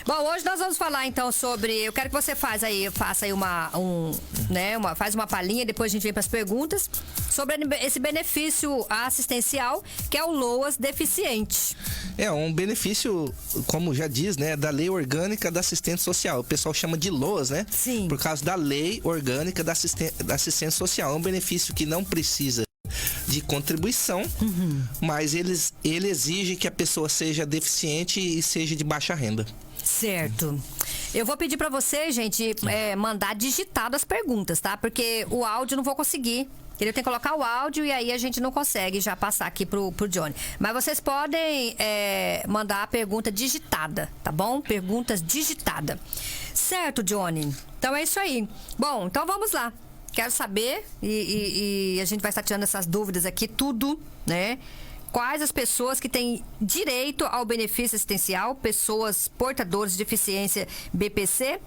Bom, hoje nós vamos falar então sobre. Eu quero que você faça aí faz uma palhinha, depois a gente vem para as perguntas sobre esse benefício assistencial que é o LOAS deficiente. É um benefício, como já diz, né, da Lei Orgânica da Assistência Social. O pessoal chama de LOAS, né? Sim. Por causa da Lei Orgânica da Assistência Social. É um benefício que não precisa de contribuição, mas ele exige que a pessoa seja deficiente e seja de baixa renda. Certo. Eu vou pedir para você, gente, mandar digitado as perguntas, tá? Porque o áudio eu não vou conseguir. Ele tem que colocar o áudio e aí a gente não consegue já passar aqui pro Johnny. Mas vocês podem mandar a pergunta digitada, tá bom? Perguntas digitada. Certo, Johnny? Então é isso aí. Bom, então vamos lá. Quero saber, e a gente vai estar tirando essas dúvidas aqui, tudo, né? Quais as pessoas que têm direito ao benefício assistencial, pessoas portadoras de deficiência BPC,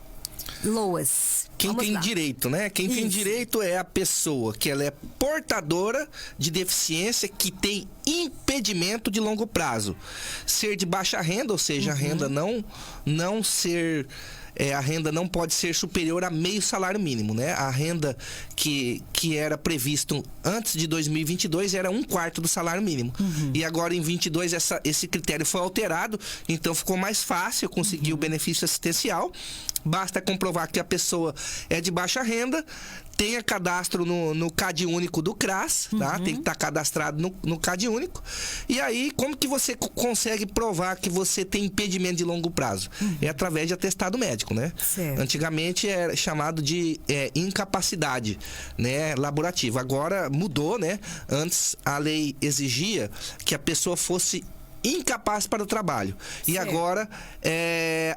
LOAS. Quem tem direito, né? Quem tem direito é a pessoa que ela é portadora de deficiência que tem impedimento de longo prazo. Ser de baixa renda, ou seja, a renda não ser... a renda não pode ser superior a meio salário mínimo, né? A renda que era previsto antes de 2022 era 1/4 do salário mínimo. E agora em 22 esse critério foi alterado, então ficou mais fácil conseguir o benefício assistencial. Basta comprovar que a pessoa é de baixa renda, tenha cadastro no CAD único do CRAS, tá? Tem que estar cadastrado no CAD único. E aí, como que você consegue provar que você tem impedimento de longo prazo? É através de atestado médico, né? Certo. Antigamente era chamado de incapacidade, né, laborativa. Agora mudou, né? Antes a lei exigia que a pessoa fosse incapaz para o trabalho. E agora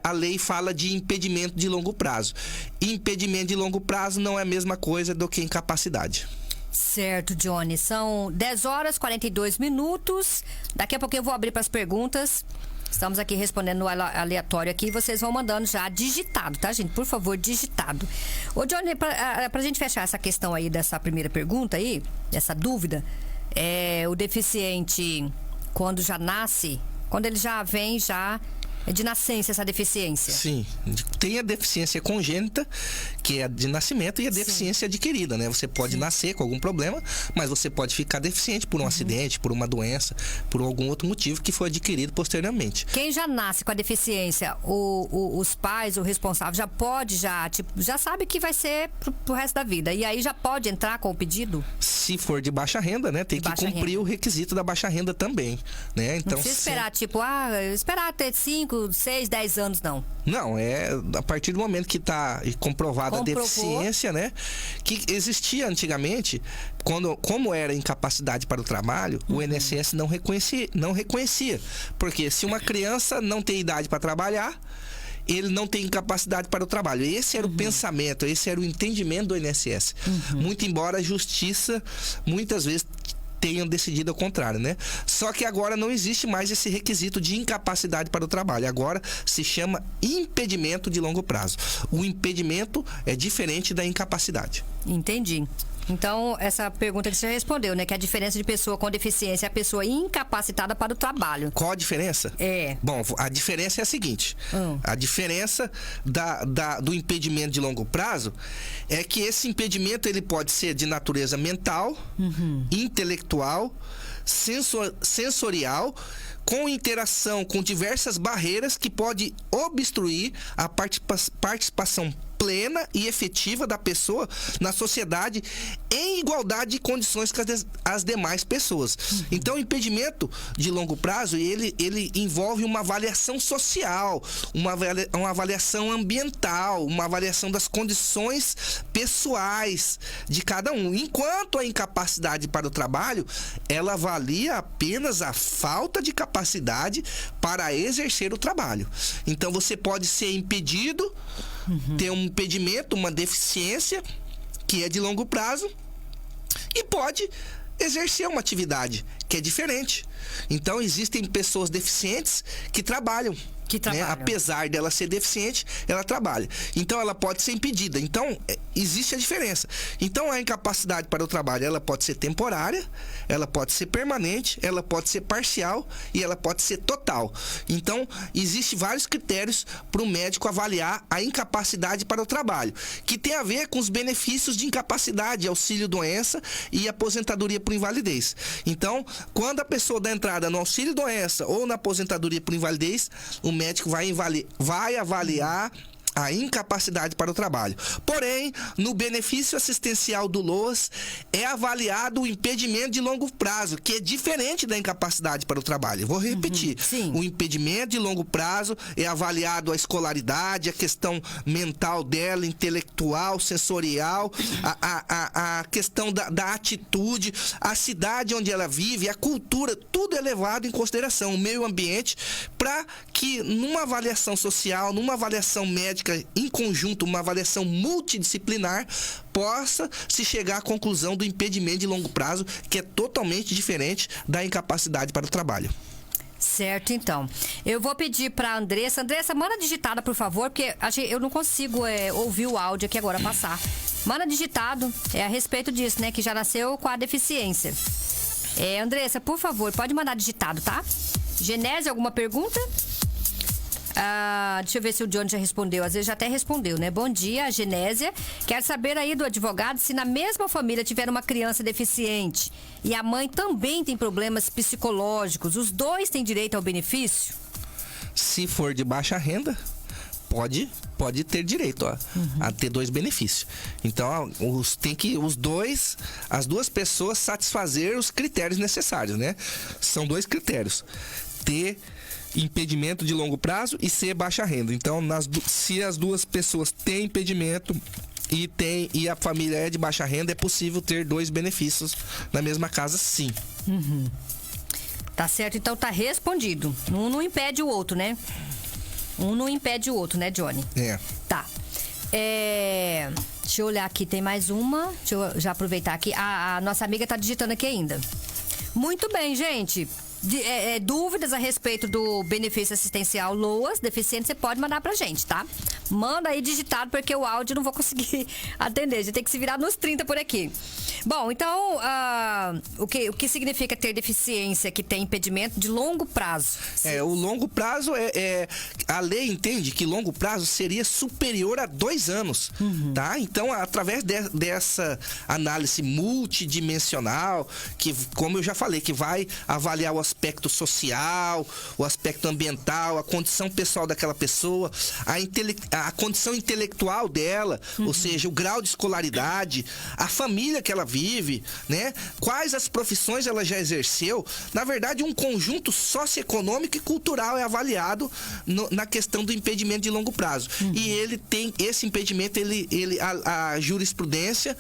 a lei fala de impedimento de longo prazo. Impedimento de longo prazo não é a mesma coisa do que incapacidade. Certo, Johnny. São 10 horas e 42 minutos. Daqui a pouquinho eu vou abrir para as perguntas. Estamos aqui respondendo no aleatório aqui. Vocês vão mandando já digitado, tá, gente? Por favor, digitado. Ô, Johnny, pra gente fechar essa questão aí dessa primeira pergunta aí, essa dúvida, o deficiente... Quando já nasce, quando ele já vem de nascença essa deficiência. Sim, tem a deficiência congênita, que é de nascimento, e a deficiência adquirida, né? Você pode nascer com algum problema, mas você pode ficar deficiente por um acidente, por uma doença, por algum outro motivo que foi adquirido posteriormente. Quem já nasce com a deficiência, os pais, o responsável, já sabe que vai ser pro resto da vida. E aí já pode entrar com o pedido? Se for de baixa renda, né? Tem que cumprir o requisito da baixa renda também, né? Então, não precisa esperar, esperar ter 5, 6, 10 anos, não. Não, a partir do momento que está comprovada a deficiência, né? Que existia antigamente, como era incapacidade para o trabalho, o INSS não reconhecia. Porque se uma criança não tem idade para trabalhar, ele não tem incapacidade para o trabalho. Esse era o pensamento, esse era o entendimento do INSS. Muito embora a justiça, muitas vezes, tenham decidido ao contrário, né? Só que agora não existe mais esse requisito de incapacidade para o trabalho. Agora se chama impedimento de longo prazo. O impedimento é diferente da incapacidade. Entendi. Então, essa pergunta que você já respondeu, né? Que a diferença de pessoa com deficiência é a pessoa incapacitada para o trabalho. Qual a diferença? Bom, a diferença é a seguinte. A diferença do impedimento de longo prazo é que esse impedimento ele pode ser de natureza mental, intelectual, sensorial, com interação com diversas barreiras que pode obstruir a participação plena e efetiva da pessoa na sociedade em igualdade de condições com as demais pessoas. Então, o impedimento de longo prazo, ele envolve uma avaliação social, uma avaliação ambiental, uma avaliação das condições pessoais de cada um. Enquanto a incapacidade para o trabalho, ela avalia apenas a falta de capacidade para exercer o trabalho. Então, você pode ser impedido, ter um impedimento, uma deficiência que é de longo prazo, e pode exercer uma atividade que é diferente. Então existem pessoas deficientes que trabalham, Que trabalha. Apesar dela ser deficiente, ela trabalha. Então, ela pode ser impedida. Então, existe a diferença. Então, a incapacidade para o trabalho, ela pode ser temporária, ela pode ser permanente, ela pode ser parcial e ela pode ser total. Então, existem vários critérios para o médico avaliar a incapacidade para o trabalho, que tem a ver com os benefícios de incapacidade, auxílio-doença e aposentadoria por invalidez. Então, quando a pessoa dá entrada no auxílio-doença ou na aposentadoria por invalidez, o médico vai avaliar a incapacidade para o trabalho. Porém, no benefício assistencial do LOAS, é avaliado o impedimento de longo prazo, que é diferente da incapacidade para o trabalho. Vou repetir. O impedimento de longo prazo é avaliado a escolaridade, a questão mental dela, intelectual, sensorial, a questão da atitude, a cidade onde ela vive, a cultura, tudo é levado em consideração, o meio ambiente, para que numa avaliação social, numa avaliação médica em conjunto, uma avaliação multidisciplinar, possa se chegar à conclusão do impedimento de longo prazo, que é totalmente diferente da incapacidade para o trabalho. Certo, então. Eu vou pedir para Andressa. Andressa, manda digitada, por favor, porque eu não consigo ouvir o áudio aqui agora passar. Manda digitado, a respeito disso, né? Que já nasceu com a deficiência. Andressa, por favor, pode mandar digitado, tá? Genésio, alguma pergunta? Deixa eu ver se o Johnny já respondeu. Às vezes já até respondeu, né? Bom dia, Genésia. Quero saber aí do advogado se na mesma família tiver uma criança deficiente e a mãe também tem problemas psicológicos, os dois têm direito ao benefício? Se for de baixa renda, pode ter direito a ter dois benefícios. Então, as duas pessoas satisfazer os critérios necessários, né? São dois critérios. Ter impedimento de longo prazo e ser baixa renda. Então, se as duas pessoas têm impedimento e a família é de baixa renda, é possível ter dois benefícios na mesma casa, sim. Tá certo, então tá respondido. Um não impede o outro, né? Um não impede o outro, né, Johnny? Tá. Deixa eu olhar aqui, tem mais uma. Deixa eu já aproveitar aqui. A nossa amiga tá digitando aqui ainda. Muito bem, gente. Dúvidas a respeito do benefício assistencial LOAS, deficiente, você pode mandar pra gente, tá? Manda aí digitado, porque o áudio não vou conseguir atender. A gente tem que se virar nos 30 por aqui. Bom, então, o que significa ter deficiência que tem impedimento de longo prazo? O longo prazo a lei entende que longo prazo seria superior a 2 anos, tá? Então, através dessa análise multidimensional, que, como eu já falei, que vai avaliar o aspecto social, o aspecto ambiental, a condição pessoal daquela pessoa, a condição intelectual dela, ou seja, o grau de escolaridade, a família que ela vive, né? Quais as profissões ela já exerceu. Na verdade, um conjunto socioeconômico e cultural é avaliado na questão do impedimento de longo prazo. E ele tem esse impedimento, a jurisprudência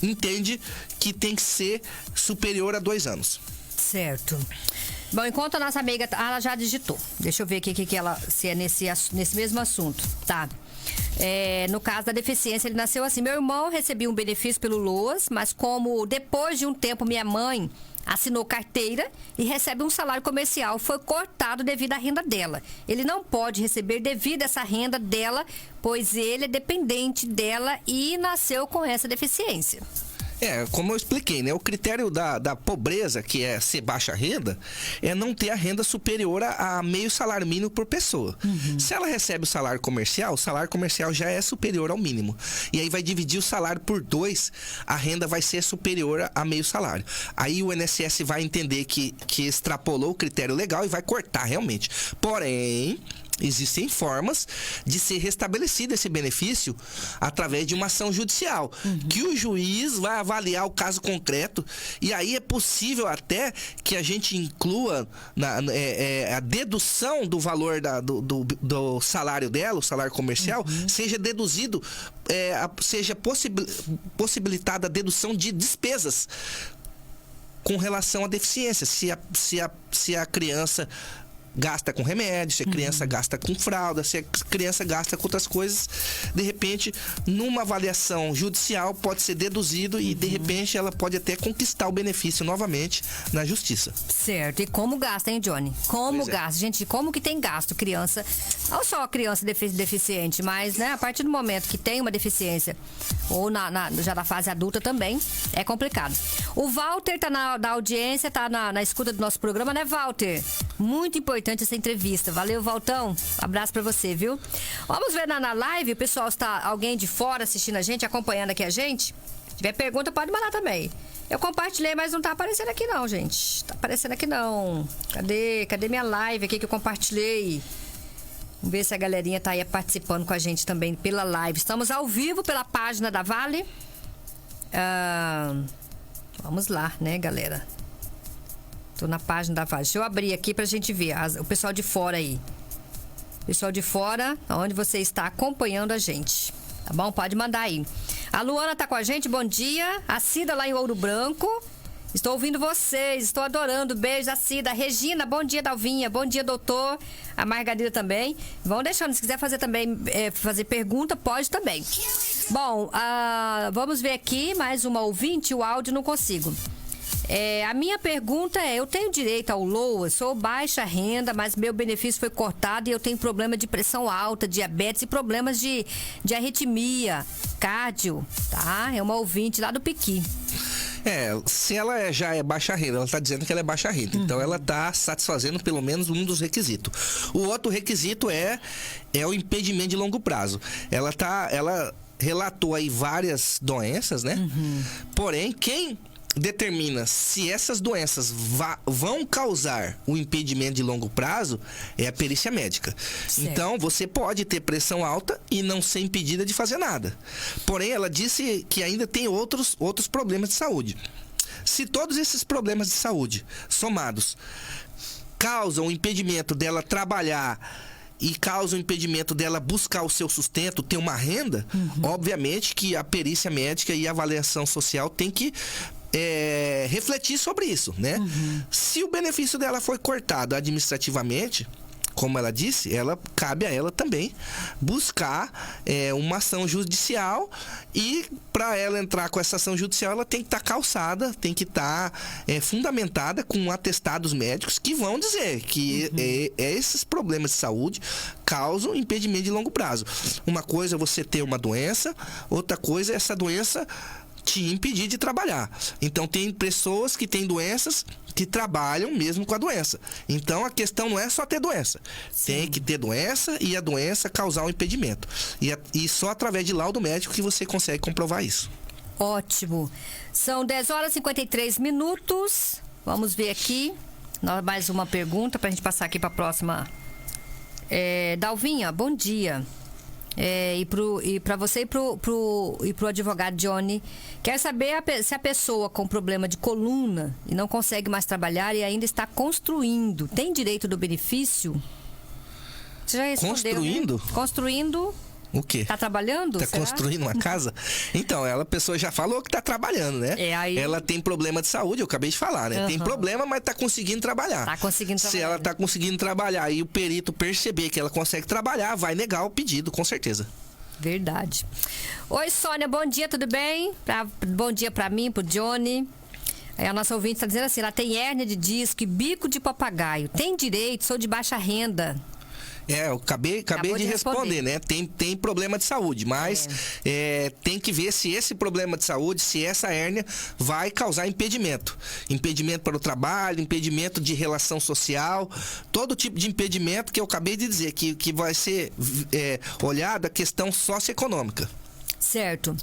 entende que tem que ser superior a 2 anos. Certo. Bom, enquanto a nossa amiga, ela já digitou. Deixa eu ver aqui se é nesse mesmo assunto. Tá. No caso da deficiência, ele nasceu assim. Meu irmão recebia um benefício pelo LOAS, mas como depois de um tempo minha mãe assinou carteira e recebe um salário comercial, foi cortado devido à renda dela. Ele não pode receber devido a essa renda dela, pois ele é dependente dela e nasceu com essa deficiência. Como eu expliquei, né? O critério da pobreza, que é ser baixa renda, é não ter a renda superior a meio salário mínimo por pessoa. Se ela recebe o salário comercial já é superior ao mínimo. E aí vai dividir o salário por 2, a renda vai ser superior a meio salário. Aí o INSS vai entender que extrapolou o critério legal e vai cortar realmente. Porém, existem formas de ser restabelecido esse benefício através de uma ação judicial, que o juiz vai avaliar o caso concreto, e aí é possível até que a gente inclua a dedução do valor do salário dela, o salário comercial, seja deduzido, seja possibilitada a dedução de despesas com relação à deficiência, se a criança gasta com remédio, se a criança gasta com fralda, se a criança gasta com outras coisas, de repente, numa avaliação judicial, pode ser deduzido e, de repente, ela pode até conquistar o benefício novamente na justiça. Certo. E como gasta, hein, Johnny? Como gasta? Gente, como que tem gasto criança? Não só a criança deficiente, mas, né, a partir do momento que tem uma deficiência, ou já na fase adulta também, é complicado. O Walter tá na audiência, tá na escuta do nosso programa, né, Walter? Muito importante essa entrevista. Valeu, Valtão. Abraço pra você, viu? Vamos ver na live, o pessoal está, alguém de fora assistindo a gente, acompanhando aqui a gente? Se tiver pergunta, pode mandar também. Eu compartilhei, mas não tá aparecendo aqui não, gente. Tá aparecendo aqui não. Cadê minha live aqui que eu compartilhei? Vamos ver se a galerinha tá aí participando com a gente também pela live. Estamos ao vivo pela página da Vale. Vamos lá, né, galera? Tô na página da Vale. Deixa eu abrir aqui pra gente ver o pessoal de fora aí. Pessoal de fora, onde você está acompanhando a gente. Tá bom? Pode mandar aí. A Luana tá com a gente, bom dia. A Cida lá em Ouro Branco. Estou ouvindo vocês, estou adorando. Beijo, a Cida. A Regina, bom dia, Dalvinha. Bom dia, doutor. A Margarida também. Vão deixando, se quiser fazer também, fazer pergunta, pode também. Bom, vamos ver aqui, mais uma ouvinte, o áudio não consigo. A minha pergunta é, eu tenho direito ao LOA, sou baixa renda, mas meu benefício foi cortado e eu tenho problema de pressão alta, diabetes e problemas de arritmia, cardio, tá? É uma ouvinte lá do Piqui. Se ela já é baixa renda, ela está dizendo que ela é baixa renda. Então, ela está satisfazendo pelo menos um dos requisitos. O outro requisito é o impedimento de longo prazo. Ela relatou aí várias doenças, né? Porém, quem determina se essas doenças vão causar o impedimento de longo prazo é a perícia médica. Certo. Então, você pode ter pressão alta e não ser impedida de fazer nada. Porém, ela disse que ainda tem outros problemas de saúde. Se todos esses problemas de saúde somados causam o impedimento dela trabalhar e causa o impedimento dela buscar o seu sustento, ter uma renda, obviamente que a perícia médica e a avaliação social tem que refletir sobre isso, né? Se o benefício dela foi cortado administrativamente, como ela disse, cabe a ela também buscar uma ação judicial, e para ela entrar com essa ação judicial, ela tem que estar calçada, tem que estar fundamentada com atestados médicos que vão dizer que esses problemas de saúde causam impedimento de longo prazo. Uma coisa é você ter uma doença, outra coisa é essa doença te impedir de trabalhar. Então, tem pessoas que têm doenças que trabalham mesmo com a doença. Então, a questão não é só ter doença. Sim. Tem que ter doença e a doença causar um impedimento. E só através de laudo médico que você consegue comprovar isso. Ótimo. São 10 horas e 53 minutos. Vamos ver aqui. Mais uma pergunta para a gente passar aqui para a próxima. Dalvinha, bom dia. E para você e pro advogado Johnny, quer saber se a pessoa com problema de coluna e não consegue mais trabalhar e ainda está construindo, tem direito do benefício? Você já respondeu? Construindo? Né? Construindo. O quê? Tá trabalhando? Tá construindo uma casa? Então, a pessoa já falou que tá trabalhando, né? Aí... Ela tem problema de saúde, eu acabei de falar, né? Tem problema, mas tá conseguindo trabalhar. Tá conseguindo trabalhar. Se ela tá conseguindo trabalhar e o perito perceber que ela consegue trabalhar, vai negar o pedido, com certeza. Verdade. Oi, Sônia, bom dia, tudo bem? Bom dia pra mim, pro Johnny. A nossa ouvinte tá dizendo assim, ela tem hérnia de disco e bico de papagaio. Tem direito, sou de baixa renda. Eu acabei de responder, né? Tem problema de saúde, mas tem que ver se esse problema de saúde, se essa hérnia vai causar impedimento. Impedimento para o trabalho, impedimento de relação social, todo tipo de impedimento que eu acabei de dizer, que vai ser olhada a questão socioeconômica. Certo.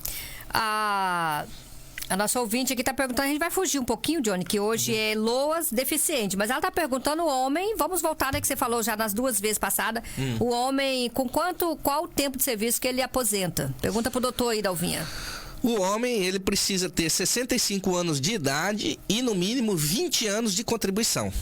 A nossa ouvinte aqui está perguntando, a gente vai fugir um pouquinho, Johnny, que hoje é LOAS deficiente, mas ela está perguntando o homem, vamos voltar, né, que você falou já nas 2 vezes passadas, o homem, qual o tempo de serviço que ele aposenta? Pergunta pro doutor aí, Dalvinha. O homem, ele precisa ter 65 anos de idade e, no mínimo, 20 anos de contribuição.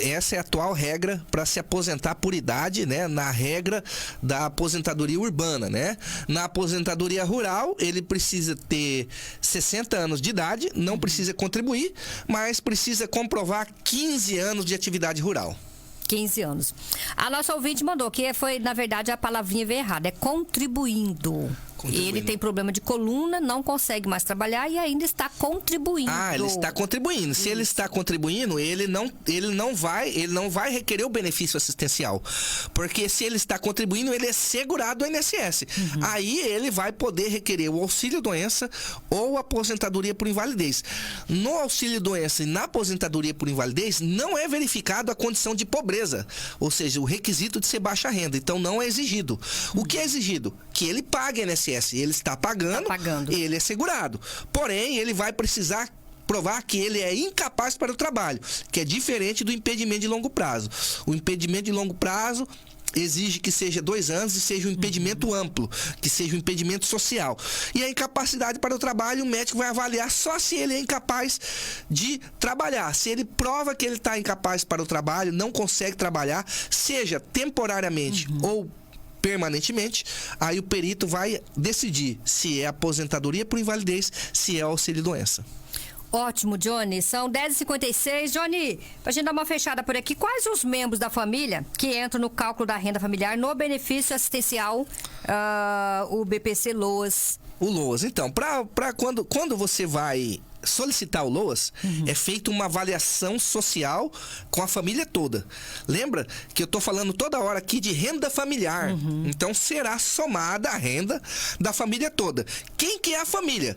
Essa é a atual regra para se aposentar por idade, né? Na regra da aposentadoria urbana, né? Na aposentadoria rural, ele precisa ter 60 anos de idade, não precisa contribuir, mas precisa comprovar 15 anos de atividade rural. 15 anos. A nossa ouvinte mandou, que foi, na verdade, a palavrinha veio errada. É contribuindo. Ele tem problema de coluna, não consegue mais trabalhar e ainda está contribuindo. Ele está contribuindo. Se ele está contribuindo, ele não vai requerer o benefício assistencial. Porque se ele está contribuindo, ele é segurado do INSS. Aí ele vai poder requerer o auxílio-doença ou a aposentadoria por invalidez. No auxílio-doença e na aposentadoria por invalidez, não é verificado a condição de pobreza. Ou seja, o requisito de ser baixa renda. Então, não é exigido. O que é exigido? Que ele pague INSS. Ele está pagando, ele é segurado. Porém, ele vai precisar provar que ele é incapaz para o trabalho, que é diferente do impedimento de longo prazo. O impedimento de longo prazo exige que seja 2 anos e seja um impedimento amplo, que seja um impedimento social. E a incapacidade para o trabalho, o médico vai avaliar só se ele é incapaz de trabalhar. Se ele prova que ele está incapaz para o trabalho, não consegue trabalhar, seja temporariamente ou permanentemente, aí o perito vai decidir se é aposentadoria por invalidez, se é auxílio-doença. Ótimo, Johnny. São 10h56. Johnny, pra gente dar uma fechada por aqui, quais os membros da família que entram no cálculo da renda familiar no benefício assistencial, o BPC LOAS? O LOAS, então, quando você vai solicitar o LOAS, é feita uma avaliação social com a família toda. Lembra que eu tô falando toda hora aqui de renda familiar. Então, será somada a renda da família toda. Quem que é a família?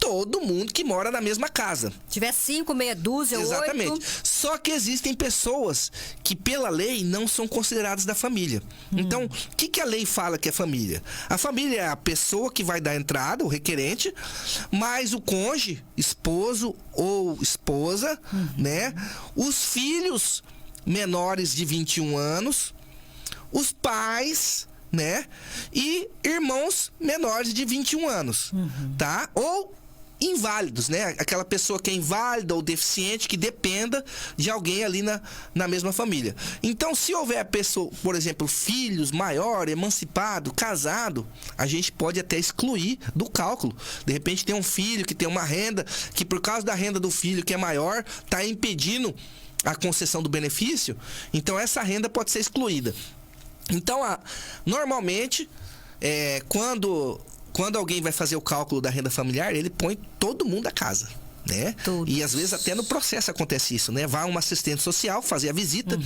Todo mundo que mora na mesma casa. Se tiver 5, meia dúzia, 8... Exatamente. Só que existem pessoas que, pela lei, não são consideradas da família. Então, o que a lei fala que é família? A família é a pessoa que vai dar entrada, o requerente, mais o cônjuge, esposo ou esposa, né? Os filhos menores de 21 anos, os pais, né? E irmãos menores de 21 anos, tá? Ou inválidos, né? Aquela pessoa que é inválida ou deficiente que dependa de alguém ali na mesma família. Então, se houver pessoa, por exemplo, filhos, maior, emancipado, casado, a gente pode até excluir do cálculo. De repente tem um filho que tem uma renda que, por causa da renda do filho que é maior, está impedindo a concessão do benefício. Então, essa renda pode ser excluída. Então, normalmente, quando alguém vai fazer o cálculo da renda familiar, ele põe todo mundo da casa, né? E às vezes até no processo acontece isso, né? Vai uma assistente social fazer a visita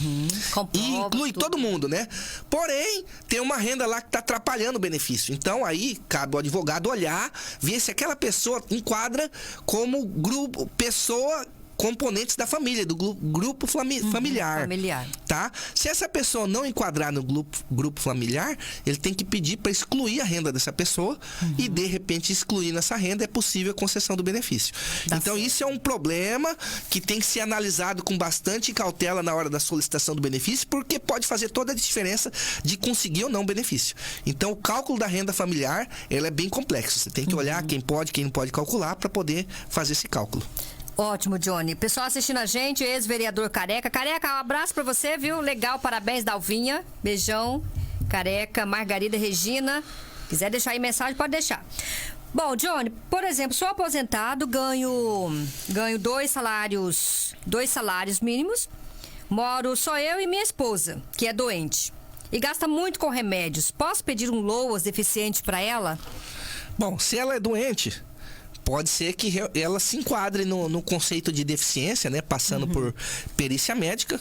e inclui todo mundo, né? Porém, tem uma renda lá que está atrapalhando o benefício. Então, aí cabe ao advogado olhar, ver se aquela pessoa enquadra como grupo, pessoa... componentes da família, do grupo familiar, tá? Se essa pessoa não enquadrar no grupo familiar, ele tem que pedir para excluir a renda dessa pessoa e, de repente, excluindo essa renda, é possível a concessão do benefício. Então, isso é um problema que tem que ser analisado com bastante cautela na hora da solicitação do benefício, porque pode fazer toda a diferença de conseguir ou não o benefício. Então, o cálculo da renda familiar, ele é bem complexo. Você tem que olhar quem pode, quem não pode calcular para poder fazer esse cálculo. Ótimo, Johnny. Pessoal assistindo a gente, ex-vereador Careca. Careca, um abraço pra você, viu? Legal, parabéns, Dalvinha. Beijão. Careca, Margarida, Regina. Quiser deixar aí mensagem, pode deixar. Bom, Johnny, por exemplo, sou aposentado, ganho 2 salários mínimos. Moro só eu e minha esposa, que é doente. E gasta muito com remédios. Posso pedir um LOAS deficiente pra ela? Bom, se ela é doente... pode ser que ela se enquadre no conceito de deficiência, né? Passando por perícia médica.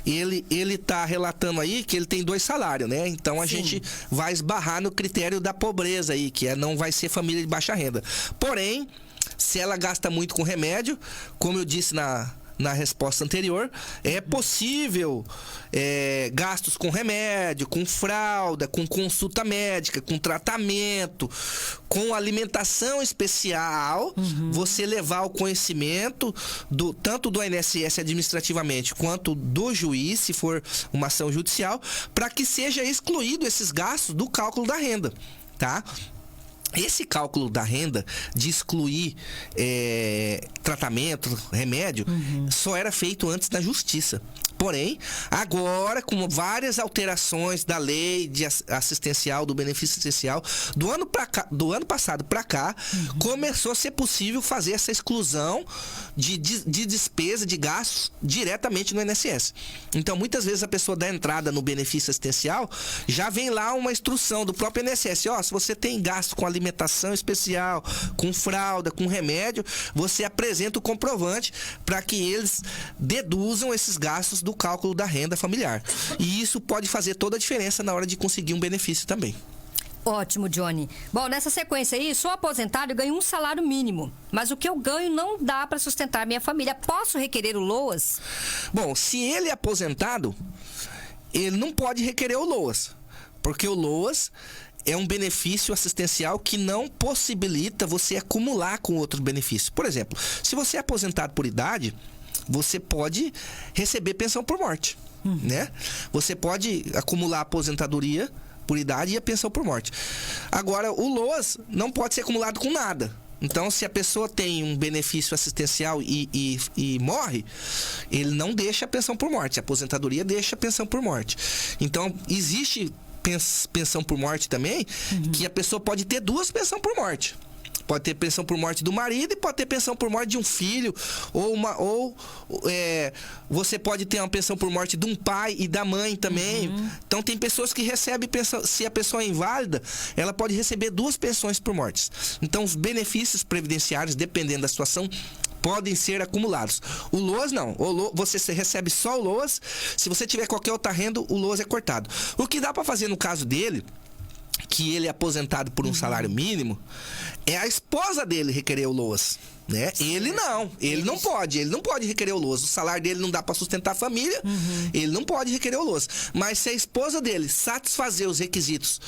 Ele tá relatando aí que ele tem 2 salários, né? Então a gente vai esbarrar no critério da pobreza aí, que não vai ser família de baixa renda. Porém, se ela gasta muito com remédio, como eu disse na resposta anterior, é possível gastos com remédio, com fralda, com consulta médica, com tratamento, com alimentação especial, você levar ao conhecimento tanto do INSS administrativamente quanto do juiz, se for uma ação judicial, para que seja excluído esses gastos do cálculo da renda, tá? Esse cálculo da renda de excluir tratamento, remédio, só era feito antes na justiça. Porém, agora, com várias alterações da lei de assistencial, do benefício assistencial, do ano passado para cá, começou a ser possível fazer essa exclusão de despesa, de gastos, diretamente no INSS. Então, muitas vezes a pessoa dá entrada no benefício assistencial, já vem lá uma instrução do próprio INSS, se você tem gasto com alimentação especial, com fralda, com remédio, você apresenta o comprovante para que eles deduzam esses gastos do cálculo da renda familiar. E isso pode fazer toda a diferença na hora de conseguir um benefício também. Ótimo, Johnny. Bom, nessa sequência aí, sou aposentado e ganho um salário mínimo, mas o que eu ganho não dá para sustentar minha família. Posso requerer o LOAS? Bom, se ele é aposentado, ele não pode requerer o LOAS, porque o LOAS é um benefício assistencial que não possibilita você acumular com outros benefícios. Por exemplo, se você é aposentado por idade, você pode receber pensão por morte, né? Você pode acumular a aposentadoria por idade e a pensão por morte. Agora, o LOAS não pode ser acumulado com nada. Então, se a pessoa tem um benefício assistencial e morre, ele não deixa a pensão por morte. A aposentadoria deixa a pensão por morte. Então, existe pensão por morte também, que a pessoa pode ter duas pensões por morte. Pode ter pensão por morte do marido e pode ter pensão por morte de um filho, você pode ter uma pensão por morte de um pai e da mãe também. Então tem pessoas que recebem pensão, se a pessoa é inválida, ela pode receber duas pensões por morte. Então os benefícios previdenciários, dependendo da situação, podem ser acumulados. O LOAS não. Você recebe só o LOAS. Se você tiver qualquer outra renda, o LOAS é cortado. O que dá para fazer no caso dele, que ele é aposentado por um salário mínimo, é a esposa dele requerer o LOAS, né? Ele não pode requerer o LOAS. O salário dele não dá para sustentar a família, ele não pode requerer o LOAS. Mas se a esposa dele satisfazer os requisitos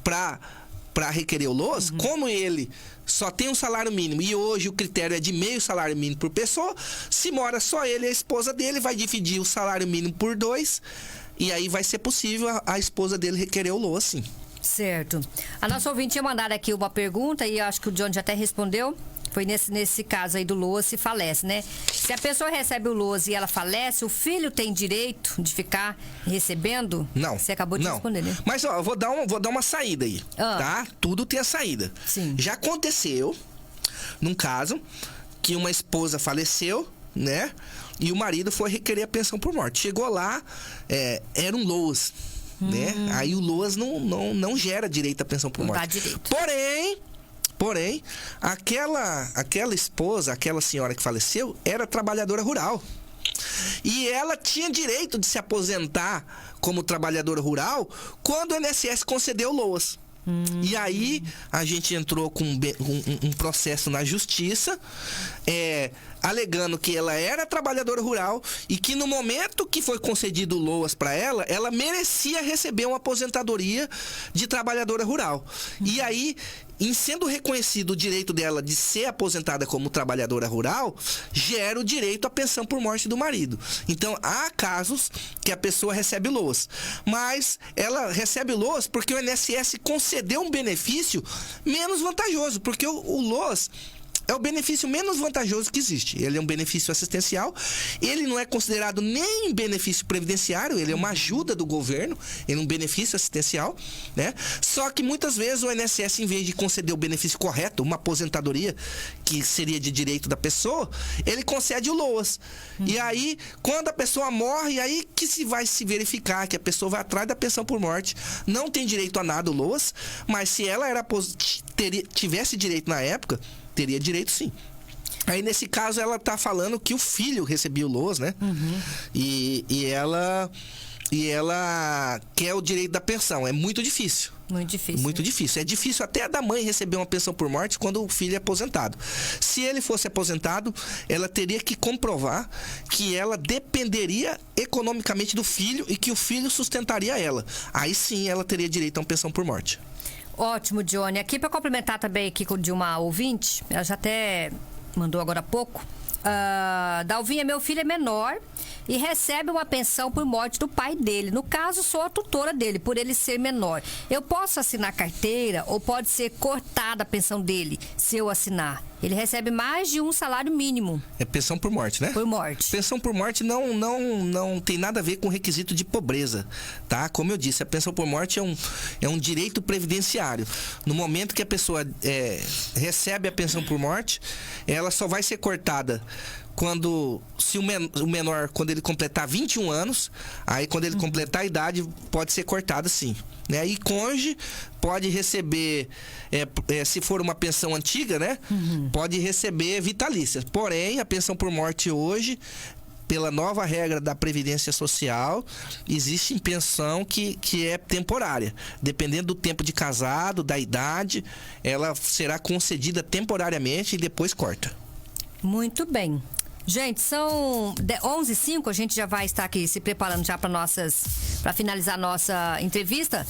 para requerer o LOAS, como ele só tem um salário mínimo e hoje o critério é de meio salário mínimo por pessoa, se mora só ele e a esposa dele, vai dividir o salário mínimo por 2 e aí vai ser possível a esposa dele requerer o LOAS, sim. Certo. A nossa ouvinte tinha mandado aqui uma pergunta e eu acho que o John já até respondeu. Foi nesse caso aí do LOAS, se falece, né? Se a pessoa recebe o LOAS e ela falece, o filho tem direito de ficar recebendo? Não. Você acabou de responder, né? Mas, ó, eu vou dar uma saída aí, tá? Tudo tem a saída. Sim. Já aconteceu, num caso, que uma esposa faleceu, né? E o marido foi requerer a pensão por morte. Chegou lá, era um LOAS, né? Aí o LOAS não gera direito à pensão por morte. Não dá direito. Porém, aquela esposa, aquela senhora que faleceu, era trabalhadora rural. E ela tinha direito de se aposentar como trabalhadora rural quando o INSS concedeu o LOAS. E aí a gente entrou com um processo na justiça, alegando que ela era trabalhadora rural e que no momento que foi concedido o LOAS para ela, ela merecia receber uma aposentadoria de trabalhadora rural. E aí, em sendo reconhecido o direito dela de ser aposentada como trabalhadora rural, gera o direito à pensão por morte do marido. Então, há casos que a pessoa recebe o LOAS, mas ela recebe o LOAS porque o INSS concedeu um benefício menos vantajoso, porque o LOAS é o benefício menos vantajoso que existe. Ele é um benefício assistencial, ele não é considerado nem benefício previdenciário, ele é uma ajuda do governo, ele é um benefício assistencial, né? Só que muitas vezes o INSS, em vez de conceder o benefício correto, uma aposentadoria que seria de direito da pessoa, ele concede o LOAS. E aí, quando a pessoa morre, aí que se vai se verificar que a pessoa vai atrás da pensão por morte, não tem direito a nada o LOAS, mas se ela tivesse direito na época, teria direito, sim. Aí, nesse caso, ela tá falando que o filho recebia o LOAS, né? E ela quer o direito da pensão. É muito difícil. Muito difícil. Muito difícil. É difícil até da mãe receber uma pensão por morte quando o filho é aposentado. Se ele fosse aposentado, ela teria que comprovar que ela dependeria economicamente do filho e que o filho sustentaria ela. Aí sim ela teria direito a uma pensão por morte. Ótimo, Johnny. Aqui para complementar também aqui de uma ouvinte, ela já até mandou agora há pouco. Dalvinha, meu filho é menor e recebe uma pensão por morte do pai dele. No caso, sou a tutora dele, por ele ser menor. Eu posso assinar carteira ou pode ser cortada a pensão dele se eu assinar? ele recebe mais de um salário mínimo. É pensão por morte, né? Por morte. Pensão por morte não tem nada a ver com requisito de pobreza, tá? Como eu disse, a pensão por morte é um direito previdenciário. No momento que a pessoa recebe a pensão por morte, ela só vai ser cortada se o menor, quando ele completar 21 anos, aí quando ele completar a idade, pode ser cortado sim. Né? E cônjuge pode receber, se for uma pensão antiga, né? Pode receber vitalícia. Porém, a pensão por morte hoje, pela nova regra da Previdência Social, existe pensão que é temporária. Dependendo do tempo de casado, da idade, ela será concedida temporariamente e depois corta. Muito bem. Gente, são 11h05, a gente já vai estar aqui se preparando já para finalizar a nossa entrevista.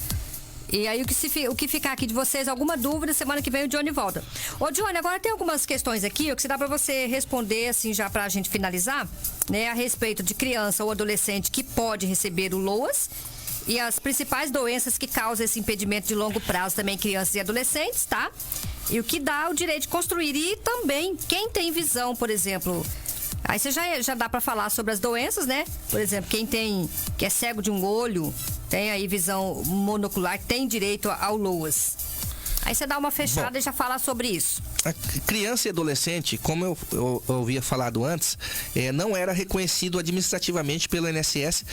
E aí, o que ficar aqui de vocês, alguma dúvida, semana que vem o Johnny volta. Ô, Johnny, agora tem algumas questões aqui, que se dá para você responder, assim, já pra gente finalizar, né, a respeito de criança ou adolescente que pode receber o LOAS e as principais doenças que causam esse impedimento de longo prazo também em crianças e adolescentes, tá? E o que dá o direito de construir. E também, quem tem visão, por exemplo... Aí você já dá pra falar sobre as doenças, né? Por exemplo, que é cego de um olho, tem aí visão monocular, tem direito ao LOAS. Aí você dá uma fechada e já fala sobre isso. A criança e adolescente, como eu havia falado antes, não era reconhecido administrativamente pelo INSS,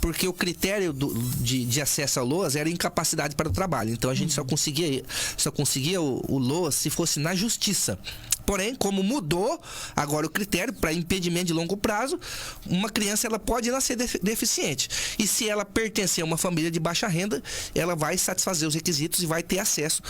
porque o critério de acesso ao LOAS era incapacidade para o trabalho. Então a gente só conseguia o LOAS se fosse na justiça. Porém, como mudou agora o critério para impedimento de longo prazo, uma criança ela pode nascer deficiente. E se ela pertencer a uma família de baixa renda, ela vai satisfazer os requisitos e vai ter acesso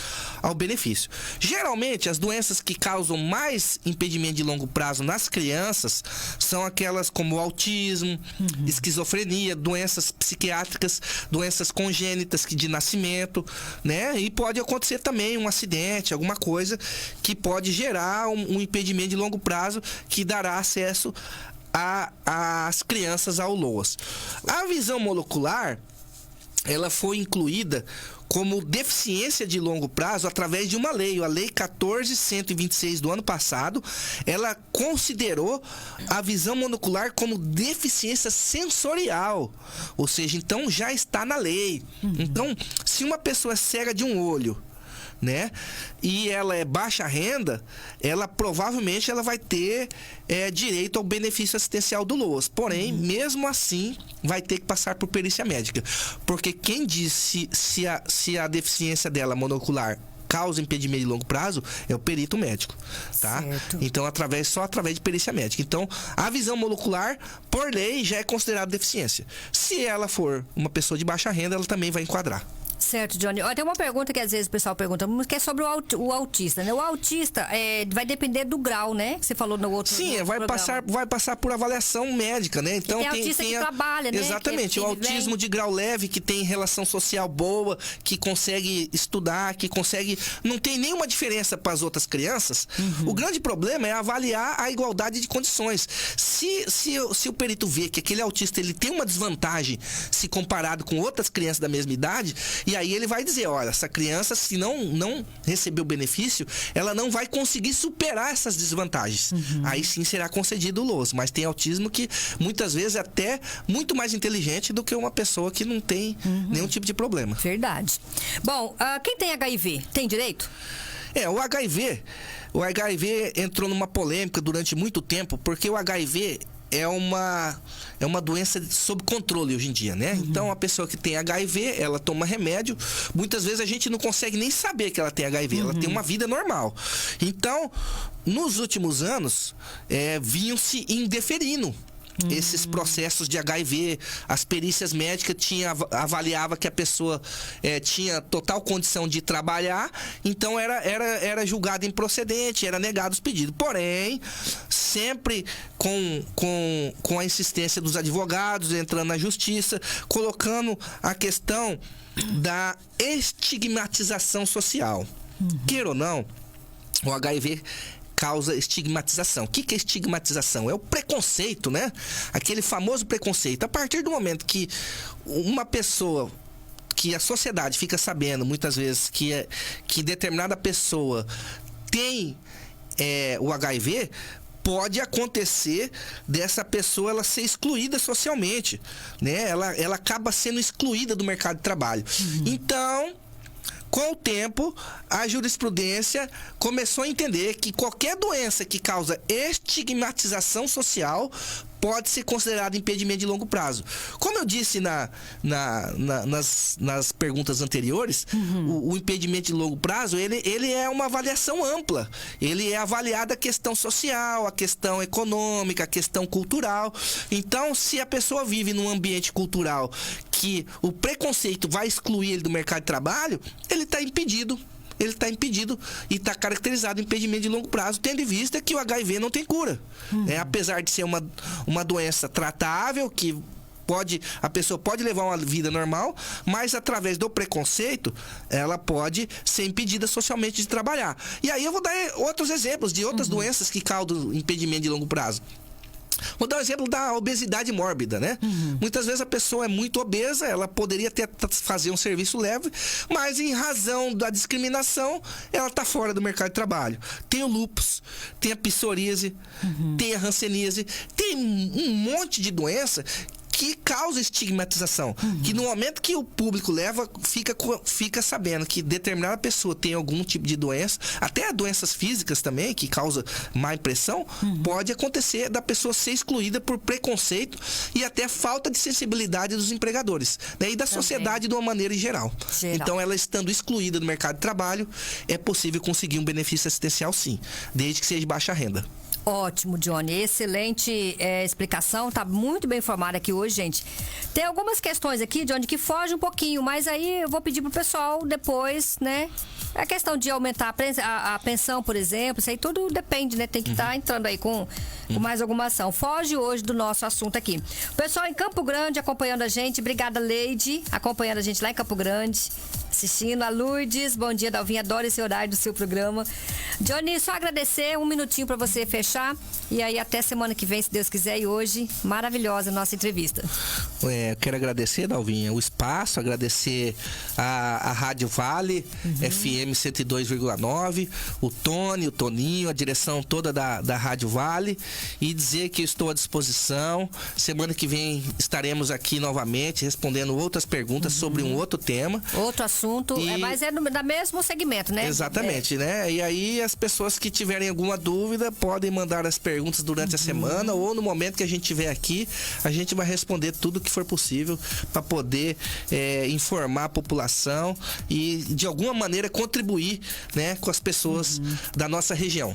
ao benefício. Geralmente, as doenças que causam mais impedimento de longo prazo nas crianças são aquelas como autismo, esquizofrenia, doenças psiquiátricas, doenças congênitas de nascimento, né? E pode acontecer também um acidente, alguma coisa que pode gerar um impedimento de longo prazo que dará acesso às crianças ao LOAS. A visão monocular, ela foi incluída como deficiência de longo prazo através de uma lei, a Lei 14.126 do ano passado. Ela considerou a visão monocular como deficiência sensorial, ou seja, então já está na lei. Então, se uma pessoa é cega de um olho, né, e ela é baixa renda, ela provavelmente vai ter direito ao benefício assistencial do LOAS. Porém, mesmo assim, vai ter que passar por perícia médica. Porque quem diz se a deficiência dela monocular causa impedimento de longo prazo é o perito médico, tá? Certo. Então, só através de perícia médica. Então, a visão monocular, por lei, já é considerada deficiência. Se ela for uma pessoa de baixa renda, ela também vai enquadrar. Certo, Johnny. Tem uma pergunta que às vezes o pessoal pergunta, que é sobre o autista, né? O autista vai depender do grau, né? Que você falou no outro. Sim, vai passar por avaliação médica, né? Então tem autista que trabalha, né? Exatamente, o autismo de grau leve, que tem relação social boa, que consegue estudar, que consegue... Não tem nenhuma diferença para as outras crianças. O grande problema é avaliar a igualdade de condições. Se o perito vê que aquele autista ele tem uma desvantagem se comparado com outras crianças da mesma idade, e aí ele vai dizer, olha, essa criança, se não receber o benefício, ela não vai conseguir superar essas desvantagens. Aí sim será concedido o LOAS. Mas tem autismo que muitas vezes é até muito mais inteligente do que uma pessoa que não tem nenhum tipo de problema. Verdade. Bom, quem tem HIV, tem direito? O HIV entrou numa polêmica durante muito tempo, porque o HIV é uma doença sob controle hoje em dia, né? Então, a pessoa que tem HIV, ela toma remédio. Muitas vezes a gente não consegue nem saber que ela tem HIV. Ela tem uma vida normal. Então, nos últimos anos, vinham-se indeferindo esses processos de HIV. As perícias médicas avaliava que a pessoa tinha total condição de trabalhar, então era julgado improcedente, era negado os pedidos. Porém, sempre com a insistência dos advogados, entrando na justiça, colocando a questão da estigmatização social. Queira ou não, o HIV causa estigmatização. O que é estigmatização? É o preconceito, né? Aquele famoso preconceito. A partir do momento que uma pessoa, que a sociedade fica sabendo muitas vezes que determinada pessoa tem o HIV, pode acontecer dessa pessoa ela ser excluída socialmente, né? Ela acaba sendo excluída do mercado de trabalho. Então, com o tempo, a jurisprudência começou a entender que qualquer doença que causa estigmatização social pode ser considerado impedimento de longo prazo. Como eu disse nas perguntas anteriores, o impedimento de longo prazo, ele é uma avaliação ampla. Ele é avaliado a questão social, a questão econômica, a questão cultural. Então, se a pessoa vive num ambiente cultural que o preconceito vai excluir ele do mercado de trabalho, ele está impedido. Ele está impedido e está caracterizado impedimento de longo prazo, tendo em vista que o HIV não tem cura. Apesar de ser uma doença tratável, que a pessoa pode levar uma vida normal, mas através do preconceito, ela pode ser impedida socialmente de trabalhar. E aí eu vou dar outros exemplos de outras doenças que causam impedimento de longo prazo. Vou dar um exemplo da obesidade mórbida, né? Muitas vezes a pessoa é muito obesa, ela poderia fazer um serviço leve, mas em razão da discriminação, ela está fora do mercado de trabalho. Tem o lúpus, tem a psoríase, tem a hanseníase, tem um monte de doença que causa estigmatização. Que no momento que o público leva, fica sabendo que determinada pessoa tem algum tipo de doença, até doenças físicas também, que causa má impressão, pode acontecer da pessoa ser excluída por preconceito e até falta de sensibilidade dos empregadores, né? E da sociedade de uma maneira em geral. Então, ela estando excluída do mercado de trabalho, é possível conseguir um benefício assistencial, sim, desde que seja de baixa renda. Ótimo, Johnny. Excelente explicação. Tá muito bem informada aqui hoje, gente. Tem algumas questões aqui, Johnny, que fogem um pouquinho, mas aí eu vou pedir pro pessoal depois, né? A questão de aumentar a pensão, por exemplo, isso aí tudo depende, né? Tem que estar entrando aí com mais alguma ação. Foge hoje do nosso assunto aqui. O pessoal em Campo Grande acompanhando a gente. Obrigada, Leide, acompanhando a gente lá em Campo Grande. Assistindo. A Lourdes, bom dia, Dalvinha, adoro esse horário do seu programa. Johnny, só agradecer, um minutinho para você fechar, e aí até semana que vem, se Deus quiser. E hoje, maravilhosa a nossa entrevista. Quero agradecer, Dalvinha, o espaço, agradecer a Rádio Vale, FM 102,9, o Tony, o Toninho, a direção toda da Rádio Vale, e dizer que estou à disposição. Semana que vem estaremos aqui novamente respondendo outras perguntas sobre um outro tema. Outro assunto, mas é do mesmo segmento, né? Exatamente, né? E aí as pessoas que tiverem alguma dúvida podem mandar as perguntas durante a semana, ou no momento que a gente estiver aqui, a gente vai responder tudo que for possível para poder informar a população e de alguma maneira contribuir, né, com as pessoas da nossa região.